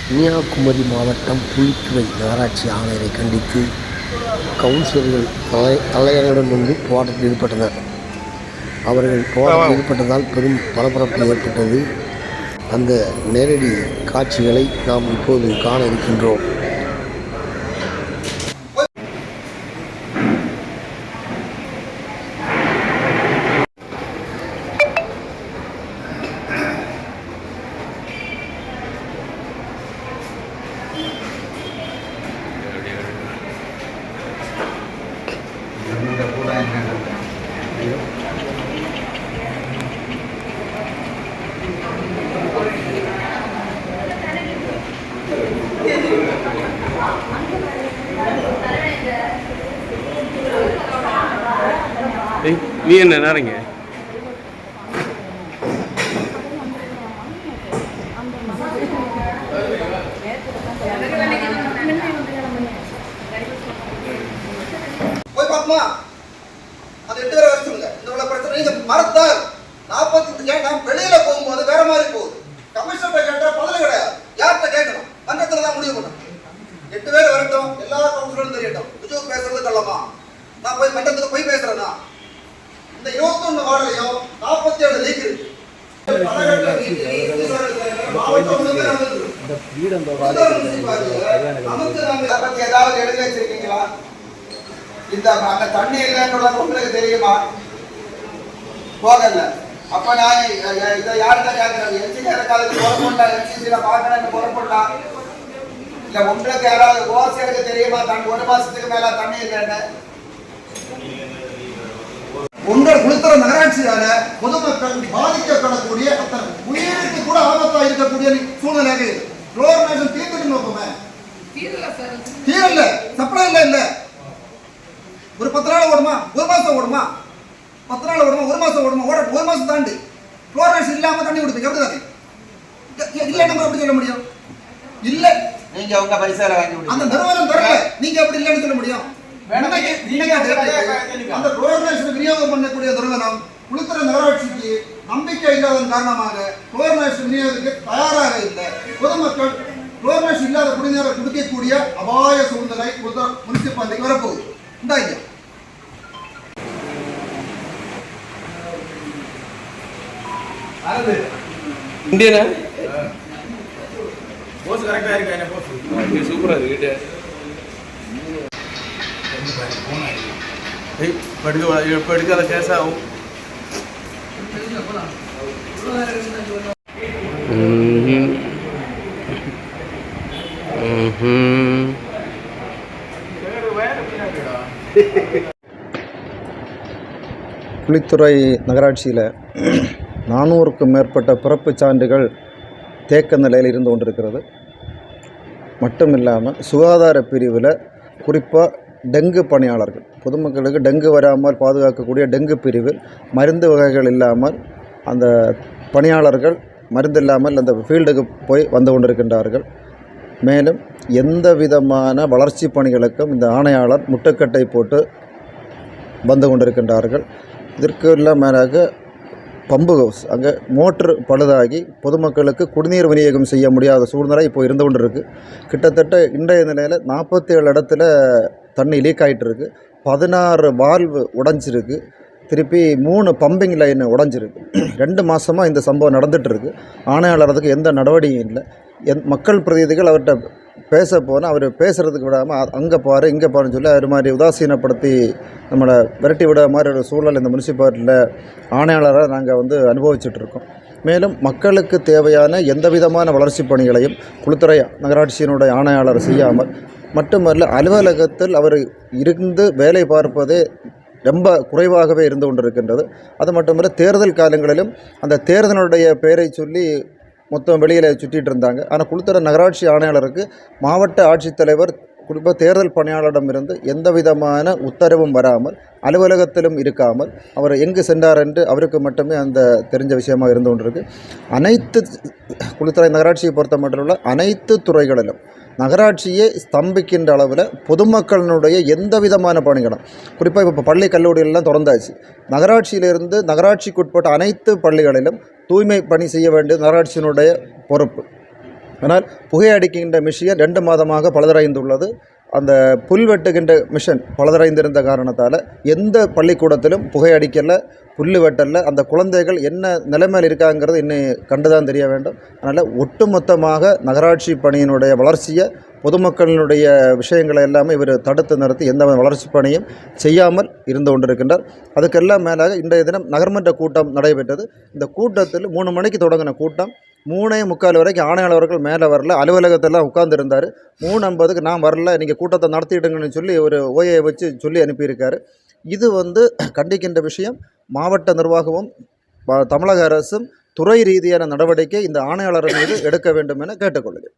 கன்னியாகுமரி மாவட்டம் புலித்துறை நகராட்சி ஆணையரை கண்டித்து கவுன்சிலர்கள் தலைவர்களுடன் வந்து போராட்டத்தில் ஈடுபட்டனர். அவர்கள் போராட்டத்தில் ஈடுபட்டதால் பெரும் பரபரப்பு ஏற்பட்டது. அந்த நேரடி காட்சிகளை நாம் இப்போது காண இருக்கின்றோம். நீ என்ன நேரங்க போய் பார்ப்போமா? அது 8 பேரை வர சொல்லுங்க. இந்த பிரச்சனை நீங்க மறந்தால் 45 நாம் வெளியில போகும்போது வேற மாதிரி போகுது. கமிஷனர் கேட்டா பதில் கிடையாது. யார்கிட்ட கேட்கணும்? மன்றத்துல தான் முடிவு பண்ணணும். 8 பேர் வரட்டும், எல்லா கவுன்சிலரும் தெரியட்டும். விஜு பேசுறது கள்ளமா? நான் போய் மன்றத்துக்கு போய் பேசுறேன்னா இந்த 21 வார்டுலயும் 47 லீக் இருக்கு. ஏதாவது எழுதி வச்சிருக்கீங்களா? இந்த அங்க தண்ணி இல்லைன்னு உங்களுக்கு தெரியுமா? போகல. அப்ப நான் இதை யார்கிட்ட கேட்கறது? Engineer college பொறுப்புண்டா? என்சிசியில பார்க்கணும்னு பொறுப்புண்டா? இல்ல உங்களுக்கு யாராவது ஓசியருக்கு தெரியுமா? 1 மாசத்துக்கு மேல தண்ணி இல்லைன்னு உங்கள் குளித்துறை நகராட்சியால பொதுமக்கள் பாதிக்கப்படக்கூடிய அத்தனை உயிருக்கு கூட ஆபத்தா இருக்கக்கூடிய சூழ்நிலை. குளோரினேஷன் தீர்த்து நோக்குமே தீரல, சப்ளை இல்ல. ஒரு 10 நாள் ஓடுமா? 1 மாசம் ஓடுமா? 10 நாள் ஓடுமா? 1 மாசம் ஓடுமா? 1 மாசம் தாண்டி குளோரினேஷன் இல்லாம தண்ணி கொடுப்பீங்க. எப்படி தானே இல்ல? நம்ம எப்படி சொல்ல முடியும்? இல்ல, நீங்க உங்க பைசால வாங்கி அந்த நிறுவனம் தரல, நீங்க எப்படி இல்லன்னு சொல்ல முடியும்? அந்த குளோரினேஷன் விநியோகம் பண்ணக்கூடிய நிறுவனம் குளித்துறை நகராட்சிக்கு நம்பிக்கை இல்லாதன் காரணமாக குளோரினேஷன் விநியோகத்துக்கு தயாராக இல்லை. பொதுமக்கள் குளோரினேஷன் இல்லாத குடிநீரை குடிக்கக்கூடிய அபாய சூழ்நிலை முனிசிபாலிட்டிக்கு வரப்போகுது. இந்தாங்க இந்தியனா போஸ் கரெக்டா இருக்கு. என்ன போஸ் சூப்பரா இருக்கு. எடுக்காத கேஸ் ஆகும். புலித்துறை நகராட்சியில் 400க்கும் மேற்பட்ட பிறப்புச் சான்றுகள் தேக்க நிலையில் இருந்து கொண்டிருக்கிறது. மட்டும் இல்லாமல் சுகாதார பிரிவில் குறிப்பாக டெங்கு பணியாளர்கள், பொதுமக்களுக்கு டெங்கு வராமல் பாதுகாக்கக்கூடிய டெங்கு பிரிவில் மருந்து வகைகள் இல்லாமல் அந்த பணியாளர்கள் மருந்து இல்லாமல் அந்த ஃபீல்டுக்கு போய் வந்து கொண்டிருக்கின்றார்கள். மேலும் எந்த விதமான வளர்ச்சி பணிகளுக்கும் இந்த ஆணையாளர் முட்டுக்கட்டை போட்டு வந்து கொண்டிருக்கின்றார்கள். இதற்கு எல்லாம் மேலாக பம்பு ஹவுஸ், அங்கே மோட்ரு பழுதாகி பொதுமக்களுக்கு குடிநீர் விநியோகம் செய்ய முடியாத சூழ்நிலை இப்போ இருந்து கொண்டிருக்கு. கிட்டத்தட்ட இன்றைய நிலையில் 47 இடத்துல தண்ணி லீக் ஆகிட்டு இருக்குது. 16 வால்வு உடஞ்சிருக்கு. திருப்பி 3 பம்பிங் லைன் உடஞ்சிருக்கு. 2 மாதமாக இந்த சம்பவம் நடந்துகிட்ருக்கு. ஆணையாளர் அதுக்கு எந்த நடவடிக்கையும் இல்லை. மக்கள் பிரதிநிதிகள் அவர்கிட்ட பேச போனால் அவர் பேசுகிறதுக்கு விடாமல் அங்கே பாரு இங்கே பாருன்னு சொல்லி அது மாதிரி உதாசீனப்படுத்தி நம்மளை விரட்டி விட மாதிரி ஒரு சூழல் இந்த முனிசிபாலிட்டியில் ஆணையாளராக நாங்கள் வந்து அனுபவிச்சுட்ருக்கோம். மேலும் மக்களுக்கு தேவையான எந்த விதமான வளர்ச்சி பணிகளையும் குளித்துறை நகராட்சியினுடைய ஆணையாளர் செய்யாமல், மட்டுமல்ல அலுவலகத்தில் அவர் இருந்து வேலை பார்ப்பதே ரொம்ப குறைவாகவே இருந்து கொண்டிருக்கின்றது. அது மட்டுமல்ல தேர்தல் காலங்களிலும் அந்த தேர்தலுடைய பெயரை சொல்லி மொத்தம் வெளியில் சுற்றிட்டு இருந்தாங்க. ஆனால் குளித்துறை நகராட்சி ஆணையாளருக்கு மாவட்ட ஆட்சித்தலைவர் குறிப்பாக தேர்தல் பணியாளரிடமிருந்து எந்த விதமான உத்தரவும் வராமல், அலுவலகத்திலும் இருக்காமல் அவர் எங்கு சென்றார் என்று அவருக்கு மட்டுமே அந்த தெரிஞ்ச விஷயமாக இருந்து கொண்டிருக்கு. அனைத்து குளித்துறை நகராட்சியை பொறுத்த மட்டும் அனைத்து துறைகளிலும் நகராட்சியை ஸ்தம்பிக்கின்ற அளவில் பொதுமக்களினுடைய எந்த விதமான பணிகளும், குறிப்பாக இப்போ பள்ளி கல்லூரிகளெல்லாம் திறந்தாச்சு. நகராட்சியிலிருந்து நகராட்சிக்குட்பட்ட அனைத்து பள்ளிகளிலும் தூய்மை பணி செய்ய வேண்டிய நகராட்சியினுடைய பொறுப்பு. ஆனால் புகையடிக்கின்ற மிஷின் 2 மாதமாக பழுதடைந்துள்ளது. அந்த புல் வெட்டுகின்ற மிஷின் பழுதடைந்திருந்த காரணத்தால் எந்த பள்ளிக்கூடத்திலும் புகையடிக்கலை, புல் வெட்டல. அந்த குழந்தைகள் என்ன நிலைமையில் இருக்காங்கிறது இன்னும் கண்டுதான் தெரிய வேண்டும். அதனால் ஒட்டுமொத்தமாக நகராட்சி பணியினுடைய வளர்ச்சியை, பொதுமக்களினுடைய விஷயங்களை எல்லாமே இவர் தடுத்து நிறுத்தி எந்த வளர்ச்சி பணியும் செய்யாமல் இருந்து கொண்டிருக்கின்றார். அதுக்கெல்லாம் மேலாக இன்றைய தினம் நகர்மன்ற கூட்டம் நடைபெற்றது. இந்த கூட்டத்தில் 3 மணிக்கு தொடங்கின கூட்டம் 3:45 வரைக்கும் ஆணையாளர் அவர்கள் மேலே வரல. அலுவலகத்தெல்லாம் உட்கார்ந்துருந்தார். 3:50க்கு நான் வரல, நீங்கள் கூட்டத்தை நடத்திடுங்கன்னு சொல்லி ஒரு ஓயை வச்சு சொல்லி அனுப்பியிருக்காரு. இது கண்டிக்கின்ற விஷயம். மாவட்ட நிர்வாகமும் தமிழக அரசும் துறை ரீதியான நடவடிக்கை இந்த ஆணையாளர் மீது எடுக்க வேண்டும் என கேட்டுக்கொள்கிறேன்.